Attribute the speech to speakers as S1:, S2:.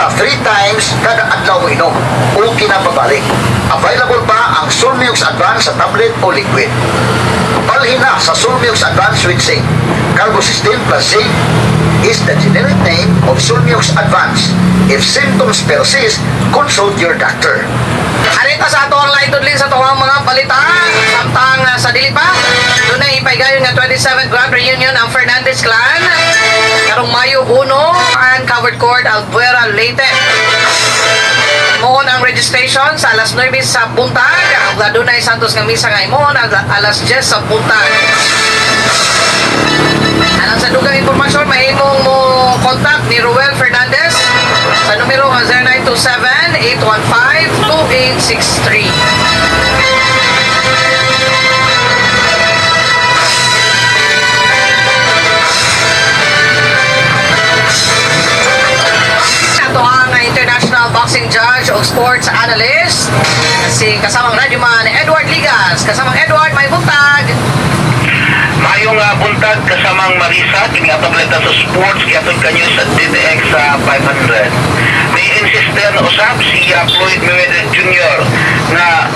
S1: basta 3 times kada adlaw mo inom o kinapabalik. Available pa ang Sulmiox Advance sa tablet o liquid. Palhin na sa Sulmiox Advance with Zinc. Carbocysteine plus zinc is the generic name of Sulmiox Advance. If symptoms persist, consult your doctor.
S2: Arita sa ato ang lain tudlin sa tuwang mga balitaan. Samtang sa dili pa, doon na ipaygayon nga 27th Grand Reunion ang Fernandez Clan. Karong Mayo 1 and Covered Court, Albuera, Leyte. Mohon ang registration sa alas 9 sa buntag. Ang Dunay Santos nga misa nga mohon alas 10 sa buntag. Alang sa dugang impormasyon, mahimong mo contact ni Ruel Fernandez sa numero 0927-815-2863. Ito ang international boxing judge o sports analyst si kasamang radyoman Edward Ligas. Kasamang Edward, may buntag.
S3: Mayong buntag kasamang Marisa, kini atong balita sa sports, kiatod kanyo sa DDX sa 500. May insistent usap si Floyd Mayweather Jr. na